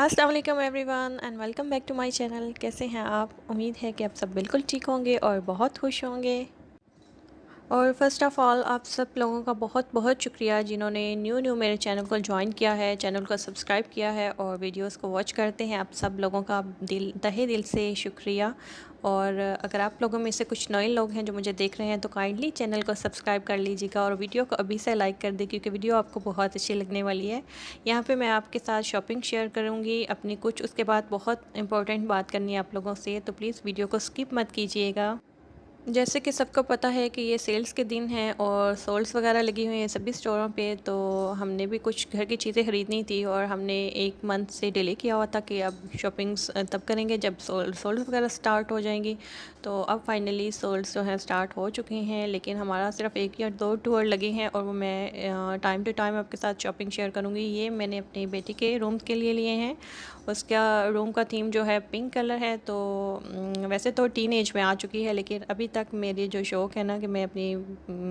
अस्सलाम वालेकुम everyone and welcome back to my channel. कैसे हैं आप? उम्मीद है कि आप सब बिल्कुल ठीक होंगे और बहुत खुश होंगे। और फ़र्स्ट ऑफ़ ऑल आप सब लोगों का बहुत बहुत शुक्रिया जिन्होंने न्यू मेरे चैनल को ज्वाइन किया है, चैनल को सब्सक्राइब किया है और वीडियोस को वॉच करते हैं। आप सब लोगों का तहे दिल से शुक्रिया। और अगर आप लोगों में से कुछ नए लोग हैं जो मुझे देख रहे हैं तो काइंडली चैनल को सब्सक्राइब कर लीजिएगा और वीडियो को अभी से लाइक कर दें क्योंकि वीडियो आपको बहुत अच्छी लगने वाली है। यहाँ पे मैं आपके साथ शॉपिंग शेयर करूँगी अपनी कुछ, उसके बाद बहुत इंपॉर्टेंट बात करनी है आप लोगों से, तो प्लीज़ वीडियो को स्किप मत कीजिएगा। जैसे कि सबको पता है कि ये सेल्स के दिन हैं और सेल्स वगैरह लगी हुई हैं सभी स्टोरों पे, तो हमने भी कुछ घर की चीज़ें ख़रीदनी थी और हमने एक मंथ से डिले किया हुआ था कि अब शॉपिंग्स तब करेंगे जब सेल्स वगैरह स्टार्ट हो जाएंगी। तो अब फाइनली सेल्स जो हैं स्टार्ट हो चुके हैं, लेकिन हमारा सिर्फ एक या दो टूर लगे हैं और वो मैं टाइम टू टाइम आपके साथ शॉपिंग शेयर करूँगी। ये मैंने अपनी बेटी के रूम के लिए लिए हैं। उसका रूम का थीम जो है पिंक कलर है। तो वैसे तो टीन एज में आ चुकी है, लेकिन अभी तक मेरी जो शौक़ है ना कि मैं अपनी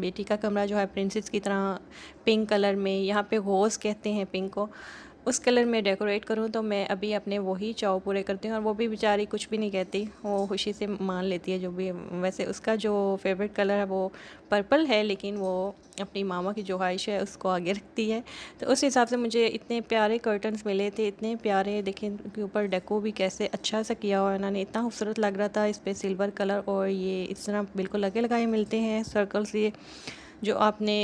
बेटी का कमरा जो है प्रिंसेस की तरह पिंक कलर में, यहाँ पे रोज़ कहते हैं पिंक को, उस कलर में डेकोरेट करूँ। तो मैं अभी अपने वही चाव पूरे करती हूँ और वो भी बेचारी कुछ भी नहीं कहती, वो खुशी से मान लेती है जो भी। वैसे उसका जो फेवरेट कलर है वो पर्पल है, लेकिन वो अपनी मामा की जो ख्वाहिश है उसको आगे रखती है। तो उस हिसाब से मुझे इतने प्यारे कर्टन्स मिले थे, इतने प्यारे। देखें उनके ऊपर डेको भी कैसे अच्छा सा किया हुआ है इन्होंने, इतना खूबसूरत लग रहा था। इस पर सिल्वर कलर और ये इस तरह बिल्कुल लगे लगाए मिलते हैं सर्कल्स, ये जो आपने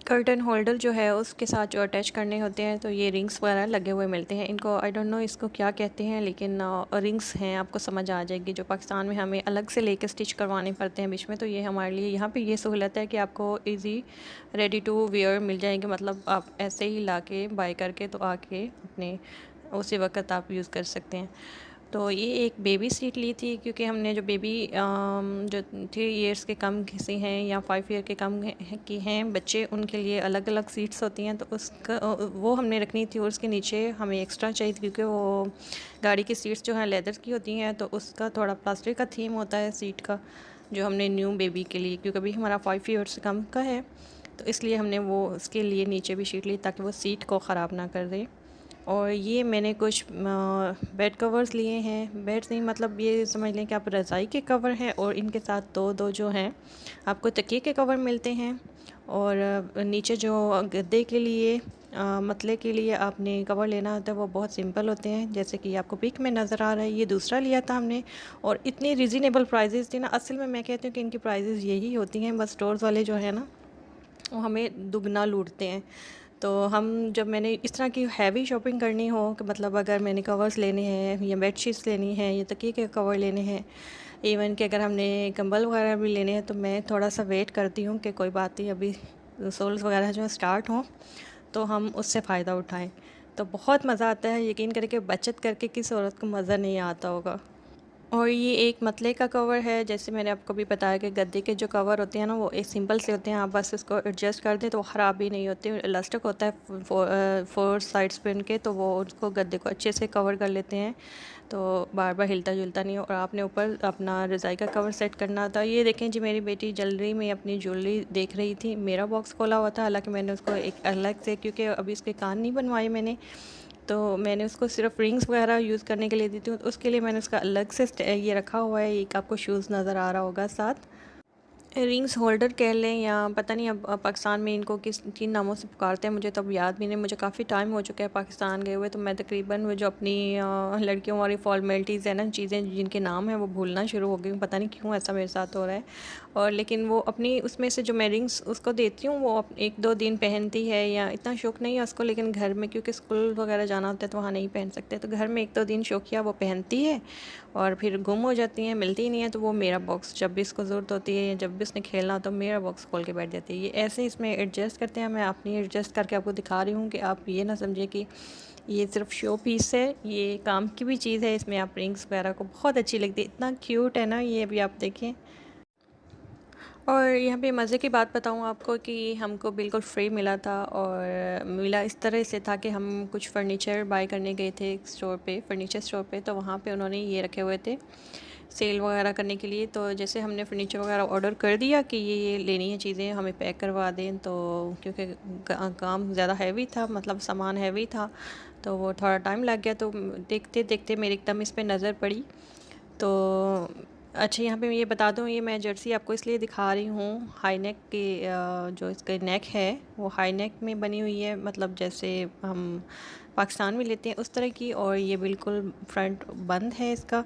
कर्टन होल्डर जो है उसके साथ जो अटैच करने होते हैं, तो ये रिंग्स वगैरह लगे हुए मिलते हैं। इनको आई डोंट नो इसको क्या कहते हैं, लेकिन रिंग्स हैं, आपको समझ आ जाएगी। जो पाकिस्तान में हमें अलग से लेके स्टिच करवाने पड़ते हैं बीच में, तो ये हमारे लिए यहाँ पे ये सहूलत है कि आपको इजी रेडी टू वेयर मिल जाएंगे। मतलब आप ऐसे ही ला के बाय करके तो आके अपने उसी वक्त आप यूज़ कर सकते हैं। तो ये एक बेबी सीट ली थी क्योंकि हमने जो बेबी जो 3 इयर्स के कम किसी हैं या 5 ईयर के कम की हैं बच्चे, उनके लिए अलग अलग सीट्स होती हैं। तो उसका वो हमने रखनी थी और उसके नीचे हमें एक्स्ट्रा चाहिए थी क्योंकि वो गाड़ी की सीट्स जो हैं लेदर की होती हैं, तो उसका थोड़ा प्लास्टिक का थीम होता है सीट का, जो हमने न्यू बेबी के लिए, क्योंकि अभी हमारा 5 ईयर से कम का है, तो इसलिए हमने वो उसके लिए नीचे भी शीट ली ताकि वो सीट को ख़राब ना कर दे। और ये मैंने कुछ बेड कवर्स लिए हैं, बेड्स नहीं मतलब ये समझ लें कि आप रज़ाई के कवर हैं और इनके साथ दो दो जो हैं आपको तकिए के कवर मिलते हैं। और नीचे जो गद्दे के लिए मतले के लिए आपने कवर लेना होता है वो बहुत सिंपल होते हैं, जैसे कि आपको पिक में नज़र आ रहा है। ये दूसरा लिया था हमने और इतनी रिजनेबल प्राइजेज़ थी ना। असल में मैं कहती हूँ कि इनकी प्राइजेज़ यही होती हैं, बस स्टोर्स वाले जो है ना वो हमें दुगना लूटते हैं। तो हम जब मैंने इस तरह की हैवी शॉपिंग करनी हो कि मतलब अगर मैंने कवर्स लेने हैं या बेडशीट्स लेनी है या तकिए के कवर लेने हैं, इवन कि अगर हमने कंबल वगैरह भी लेने हैं, तो मैं थोड़ा सा वेट करती हूँ कि कोई बात नहीं अभी सोल्स वगैरह जो स्टार्ट हों तो हम उससे फ़ायदा उठाएं। तो बहुत मज़ा आता है, यकीन करके बचत करके किस औरत को मज़ा नहीं आता होगा। और ये एक मतले का कवर है, जैसे मैंने आपको भी बताया कि गद्दे के जो कवर होते हैं ना वो एक सिंपल से होते हैं, आप बस इसको एडजस्ट कर दें तो ख़राब भी नहीं होते। इलास्टिक होता है फोर साइड्स पे उनके, तो वो उसको गद्दे को अच्छे से कवर कर लेते हैं, तो बार बार हिलता जुलता नहीं। और आपने ऊपर अपना रज़ाई का कवर सेट करना था। ये देखें जी, मेरी बेटी ज्वेलरी में अपनी ज्वेलरी देख रही थी, मेरा बॉक्स खोला हुआ था, हालांकि मैंने उसको एक अलग से, क्योंकि अभी उसके कान नहीं बनवाए मैंने, तो मैंने उसको सिर्फ रिंग्स वगैरह यूज़ करने के लिए दी थी, तो उसके लिए मैंने उसका अलग से ये रखा हुआ है। एक आपको शूज़ नज़र आ रहा होगा साथ, रिंग्स होल्डर कह लें या पता नहीं अब पाकिस्तान में इनको किन नामों से पुकारते हैं, मुझे तो अब याद भी नहीं। मुझे काफ़ी टाइम हो चुका है पाकिस्तान गए हुए, तो मैं तकरीबन वो जो अपनी लड़कियों वाली फॉर्मेलिटीज़ है ना, चीज़ें जिनके नाम हैं वो भूलना शुरू हो गई हूँ, पता नहीं क्यों ऐसा मेरे साथ हो रहा है। और लेकिन वो अपनी उसमें से जो मैं रिंग्स उसको देती हूँ वो एक दो दिन पहनती है, या इतना शौक़ नहीं है उसको, लेकिन घर में क्योंकि स्कूल वगैरह जाना होता है तो वहाँ नहीं पहन सकते, तो घर में एक दो दिन शौकिया वो पहनती है और फिर गुम हो जाती हैं, मिलती ही नहीं है। तो वो मेरा बॉक्स जब भी इसको ज़रूरत होती है या जब भी उसने खेलना हो तो मेरा बॉक्स खोल के बैठ जाती है। ये ऐसे इसमें एडजस्ट करते हैं, मैं अपनी एडजस्ट करके आपको दिखा रही हूँ कि आप ये ना समझिए कि ये सिर्फ शो पीस है, ये काम की भी चीज़ है। इसमें आप रिंग्स वगैरह को बहुत अच्छी लगती है, इतना क्यूट है ना ये, भी आप देखें। और यहाँ पे मज़े की बात बताऊँ आपको कि हमको बिल्कुल फ्री मिला था, और मिला इस तरह से था कि हम कुछ फ़र्नीचर बाय करने गए थे एक स्टोर पे, फर्नीचर स्टोर पे, तो वहाँ पे उन्होंने ये रखे हुए थे सेल वगैरह करने के लिए। तो जैसे हमने फर्नीचर वगैरह ऑर्डर कर दिया कि ये लेनी है चीज़ें, हमें पैक करवा दें, तो क्योंकि काम ज़्यादा हैवी था, मतलब सामान हैवी था, तो वो थोड़ा टाइम लग गया। तो देखते देखते मेरी एकदम इस पर नज़र पड़ी। तो अच्छा, यहाँ पे मैं ये बता दूँ, ये मैं जर्सी आपको इसलिए दिखा रही हूँ, हाई नेक की जो इसका नेक है वो हाई नेक में बनी हुई है, मतलब जैसे हम पाकिस्तान में लेते हैं उस तरह की। और ये बिल्कुल फ्रंट बंद है इसका,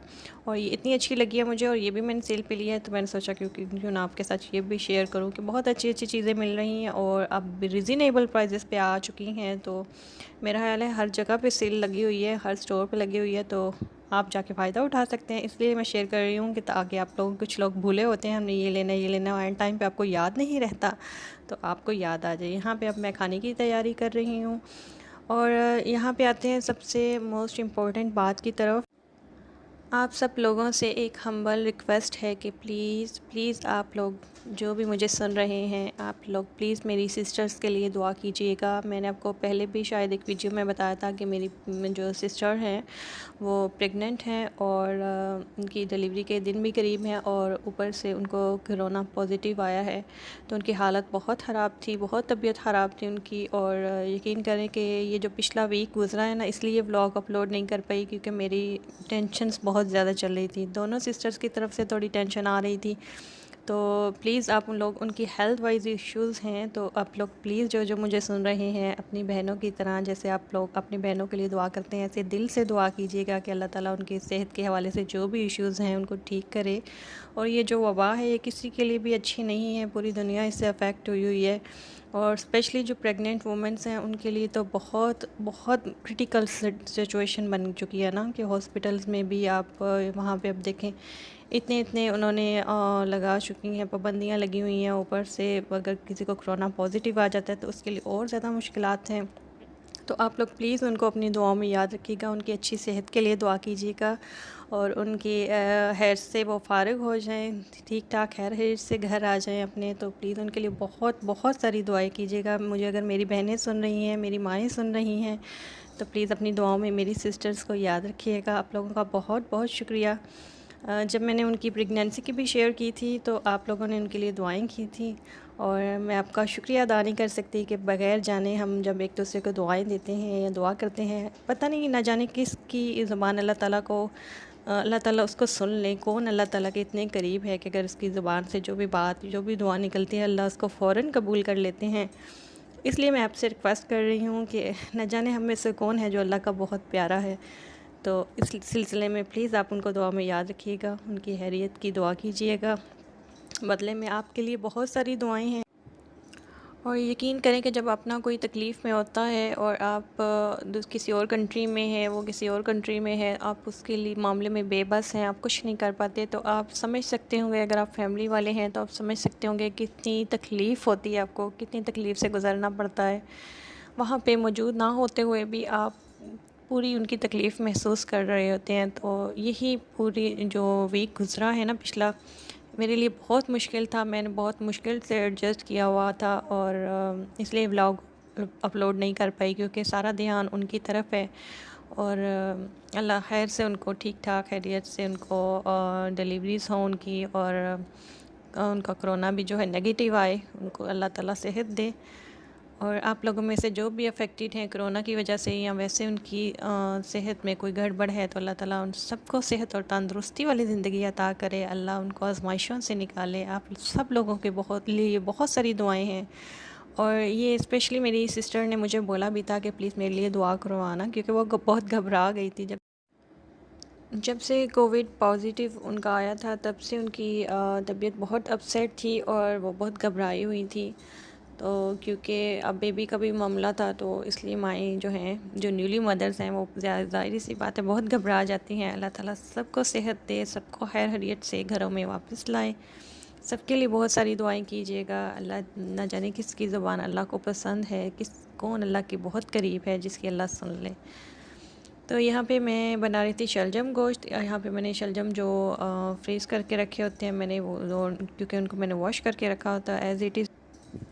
और ये इतनी अच्छी लगी है मुझे, और ये भी मैंने सेल पे लिया है। तो मैंने सोचा क्यों ना आपके साथ ये भी शेयर करूँ कि बहुत अच्छी अच्छी चीज़ें मिल रही हैं और अब रिजनेबल प्राइजेस पे आ चुकी हैं। तो मेरा ख्याल है हर जगह पे सेल लगी हुई है, हर स्टोर पे लगी हुई है, तो आप जाके फ़ायदा उठा सकते हैं। इसलिए मैं शेयर कर रही हूँ कि ताकि आप लोग, कुछ लोग भूले होते हैं हमने ये लेना ये लेना, एंड टाइम पे आपको याद नहीं रहता, तो आपको याद आ जाए। यहाँ पे अब मैं खाने की तैयारी कर रही हूँ, और यहाँ पे आते हैं सबसे मोस्ट इम्पॉर्टेंट बात की तरफ। आप सब लोगों से एक हम्बल रिक्वेस्ट है कि प्लीज़ प्लीज़ आप लोग जो भी मुझे सुन रहे हैं, आप लोग प्लीज़ मेरी सिस्टर्स के लिए दुआ कीजिएगा। मैंने आपको पहले भी शायद एक वीडियो में बताया था कि मेरी जो सिस्टर हैं वो प्रेग्नेंट हैं, और उनकी डिलीवरी के दिन भी करीब हैं, और ऊपर से उनको कोरोना पॉजिटिव आया है। तो उनकी हालत बहुत ख़राब थी, बहुत तबीयत ख़राब थी उनकी। और यकीन करें कि ये जो पिछला वीक गुज़रा है ना, इसलिए व्लॉग अपलोड नहीं कर पाई, क्योंकि मेरी टेंशन्स बहुत ज़्यादा चल रही थी। दोनों सिस्टर्स की तरफ से थोड़ी टेंशन आ रही थी। तो प्लीज़ आप उन लोग, उनकी हेल्थ वाइज इश्यूज़ हैं, तो आप लोग प्लीज़ जो जो मुझे सुन रहे हैं, अपनी बहनों की तरह जैसे आप लोग अपनी बहनों के लिए दुआ करते हैं, ऐसे दिल से दुआ कीजिएगा कि अल्लाह ताला उनकी सेहत के हवाले से जो भी इश्यूज़ हैं उनको ठीक करे। और ये जो वबा है ये किसी के लिए भी अच्छी नहीं है, पूरी दुनिया इससे अफेक्ट हुई हुई है, और स्पेशली जो प्रेग्नेंट वुमेंस हैं उनके लिए तो बहुत बहुत क्रिटिकल सिचुएशन बन चुकी है ना, कि हॉस्पिटल्स में भी आप वहाँ पे अब देखें, इतने इतने उन्होंने लगा चुकी हैं, पाबंदियाँ लगी हुई हैं। ऊपर से अगर किसी को कोरोना पॉजिटिव आ जाता है तो उसके लिए और ज़्यादा मुश्किलात हैं। तो आप लोग प्लीज़ उनको अपनी दुआओं में याद रखिएगा, उनकी अच्छी सेहत के लिए दुआ कीजिएगा, और उनकी हैर से वो फ़ारिग हो जाएं, ठीक ठाक हैर से घर आ जाएं अपने। तो प्लीज़ उनके लिए बहुत बहुत सारी दुआएं कीजिएगा। मुझे अगर मेरी बहनें सुन रही हैं, मेरी माएँ सुन रही हैं, तो प्लीज़ अपनी दुआओं में मेरी सिस्टर्स को याद रखिएगा। आप लोगों का बहुत बहुत शुक्रिया। जब मैंने उनकी प्रेगनेंसी की भी शेयर की थी तो आप लोगों ने उनके लिए दुआएं की थी, और मैं आपका शुक्रिया अदा नहीं कर सकती कि बग़ैर जाने हम जब एक दूसरे को दुआएं देते हैं या दुआ करते हैं, पता नहीं ना जाने किस की ज़ुबान अल्लाह ताला को, अल्लाह ताला उसको सुन ले। कौन अल्लाह ताला के इतने करीब है कि अगर उसकी ज़ुबान से जो भी बात, जो भी दुआ निकलती है, अल्लाह उसको फ़ौरन कबूल कर लेते हैं। इसलिए मैं आपसे रिक्वेस्ट कर रही हूँ कि न जाने हम में से कौन है जो अल्लाह का बहुत प्यारा है। तो इस सिलसिले में प्लीज़ आप उनको दुआ में याद रखिएगा, उनकी खैरियत की दुआ कीजिएगा। बदले में आपके लिए बहुत सारी दुआएं हैं, और यकीन करें कि जब अपना कोई तकलीफ़ में होता है और आप किसी और कंट्री में है, वो किसी और कंट्री में है, आप उसके लिए मामले में बेबस हैं, आप कुछ नहीं कर पाते, तो आप समझ सकते होंगे, अगर आप फैमिली वाले हैं तो आप समझ सकते होंगे कितनी तकलीफ़ होती है, आपको कितनी तकलीफ़ से गुज़रना पड़ता है। वहाँ पे मौजूद ना होते हुए भी आप पूरी उनकी तकलीफ़ महसूस कर रहे होते हैं। तो यही पूरी जो वीक गुज़रा है ना पिछला, मेरे लिए बहुत मुश्किल था। मैंने बहुत मुश्किल से एडजस्ट किया हुआ था, और इसलिए व्लॉग अपलोड नहीं कर पाई, क्योंकि सारा ध्यान उनकी तरफ है। और अल्लाह खैर से उनको ठीक ठाक खैरियत से उनको डिलीवरीज़ हों उनकी, और उनका कोरोना भी जो है नेगेटिव आए, उनको अल्लाह ताला सेहत दे। और आप लोगों में से जो भी अफेक्टेड हैं कोरोना की वजह से, या वैसे उनकी सेहत में कोई गड़बड़ है, तो अल्लाह ताला उन सबको सेहत और तंदुरुस्ती वाली ज़िंदगी अता करे, अल्लाह उनको आजमाइशों से निकाले। आप सब लोगों के बहुत लिए बहुत सारी दुआएं हैं, और ये स्पेशली मेरी सिस्टर ने मुझे बोला भी था कि प्लीज़ मेरे लिए दुआ करवाना, क्योंकि वो बहुत घबरा गई थी। जब जब से कोविड पॉजिटिव उनका आया था, तब से उनकी तबीयत बहुत अपसेट थी, और वो बहुत घबराई हुई थी। तो क्योंकि अब बेबी का भी मामला था, तो इसलिए माएँ जो हैं, जो न्यूली मदर्स हैं, वो ज़ाहिर सी बात है बहुत घबरा जाती हैं। अल्लाह ताला सबको सेहत दे, सबको खैर खैरियत से घरों में वापस लाए। सबके लिए बहुत सारी दुआएं कीजिएगा। अल्लाह ना जाने किसकी ज़ुबान अल्लाह को पसंद है, कौन अल्लाह के बहुत करीब है जिसकी अल्लाह सुन ले। तो यहाँ पे मैं बना रही थी शलजम गोश्त। यहाँ पे मैंने शलजम जो फ्रीज़ करके रखे होते हैं, मैंने क्योंकि उनको मैंने वॉश करके रखा होता है एज़ इट इज़।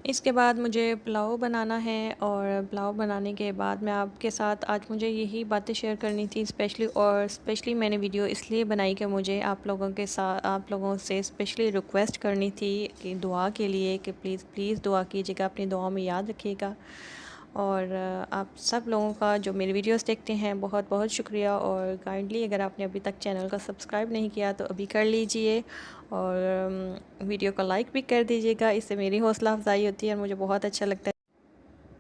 इसके बाद मुझे पुलाव बनाना है, और पुलाव बनाने के बाद मैं आपके साथ आज मुझे यही बातें शेयर करनी थी स्पेशली मैंने वीडियो इसलिए बनाई कि मुझे आप लोगों से स्पेशली रिक्वेस्ट करनी थी कि दुआ के लिए कि प्लीज़ प्लीज़ दुआ कीजिएगा, अपनी दुआ में याद रखिएगा। और आप सब लोगों का जो मेरी वीडियोस देखते हैं बहुत बहुत शुक्रिया, और काइंडली अगर आपने अभी तक चैनल को सब्सक्राइब नहीं किया तो अभी कर लीजिए, और वीडियो को लाइक भी कर दीजिएगा, इससे मेरी हौसला अफजाई होती है और मुझे बहुत अच्छा लगता है।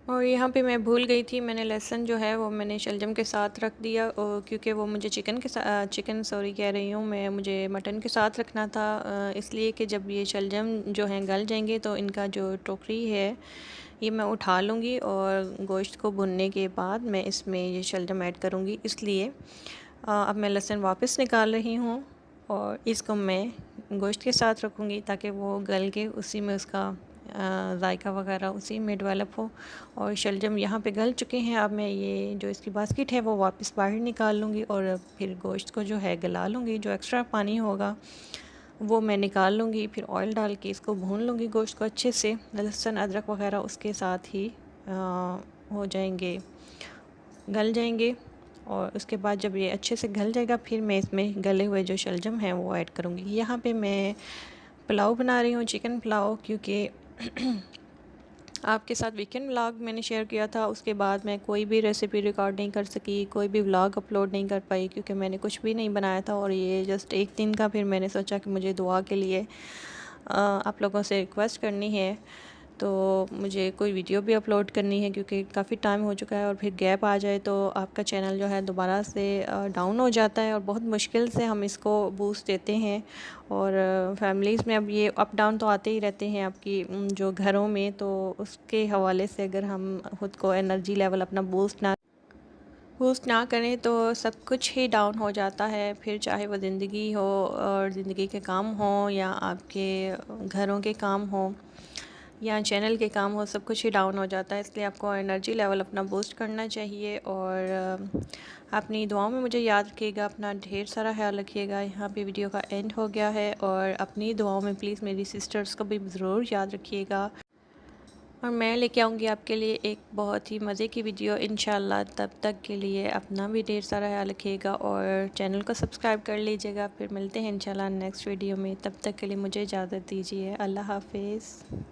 और यहाँ पे मैं भूल गई थी, मैंने लहसुन जो है वो मैंने शलजम के साथ रख दिया, और क्योंकि वो मुझे चिकन सॉरी कह रही हूँ मैं, मुझे मटन के साथ रखना था, इसलिए कि जब ये शलजम जो हैं गल जाएंगे तो इनका जो टोकरी है ये मैं उठा लूँगी, और गोश्त को भुनने के बाद मैं इसमें ये शलजम ऐड करूँगी। इसलिए अब मैं लहसुन वापस निकाल रही हूँ, और इसको मैं गोश्त के साथ रखूँगी ताकि वो गल के उसी में उसका जायका वगैरह उसी में डेवलप हो। और शलजम यहाँ पे गल चुके हैं, अब मैं ये जो इसकी बास्केट है वो वापस बाहर निकाल लूँगी, और फिर गोश्त को जो है गला लूँगी, जो एक्स्ट्रा पानी होगा वो मैं निकाल लूँगी। फिर ऑयल डाल के इसको भून लूँगी गोश्त को अच्छे से, लहसुन अदरक वगैरह उसके साथ ही हो जाएंगे, गल जाएंगे। और उसके बाद जब ये अच्छे से गल जाएगा फिर मैं इसमें गले हुए जो शलजम हैं वो ऐड करूँगी। यहाँ पे मैं पुलाव बना रही हूँ, चिकन पुलाव, क्योंकि आपके साथ वीकेंड व्लॉग मैंने शेयर किया था, उसके बाद मैं कोई भी रेसिपी रिकॉर्ड नहीं कर सकी, कोई भी व्लॉग अपलोड नहीं कर पाई, क्योंकि मैंने कुछ भी नहीं बनाया था और ये जस्ट एक दिन का। फिर मैंने सोचा कि मुझे दुआ के लिए आप लोगों से रिक्वेस्ट करनी है, तो मुझे कोई वीडियो भी अपलोड करनी है, क्योंकि काफ़ी टाइम हो चुका है, और फिर गैप आ जाए तो आपका चैनल जो है दोबारा से डाउन हो जाता है, और बहुत मुश्किल से हम इसको बूस्ट देते हैं। और फैमिलीज़ में अब ये अप डाउन तो आते ही रहते हैं आपकी जो घरों में, तो उसके हवाले से अगर हम ख़ुद को एनर्जी लेवल अपना बूस्ट ना करें तो सब कुछ ही डाउन हो जाता है। फिर चाहे वो ज़िंदगी हो और ज़िंदगी के काम हो, या आपके घरों के काम हो, या चैनल के काम हो, सब कुछ ही डाउन हो जाता है। इसलिए आपको एनर्जी लेवल अपना बूस्ट करना चाहिए, और अपनी दुआओं में मुझे याद रखिएगा, अपना ढेर सारा ख्याल रखिएगा। यहाँ पे वीडियो का एंड हो गया है, और अपनी दुआओं में प्लीज़ मेरी सिस्टर्स को भी ज़रूर याद रखिएगा, और मैं लेके आऊँगी आपके लिए एक बहुत ही मज़े की वीडियो इंशाल्लाह। तब तक के लिए अपना भी ढेर सारा ख्याल रखिएगा, और चैनल को सब्सक्राइब कर लीजिएगा। फिर मिलते हैं इंशाल्लाह नेक्स्ट वीडियो में, तब तक के लिए मुझे इजाज़त दीजिए। अल्लाह हाफिज़।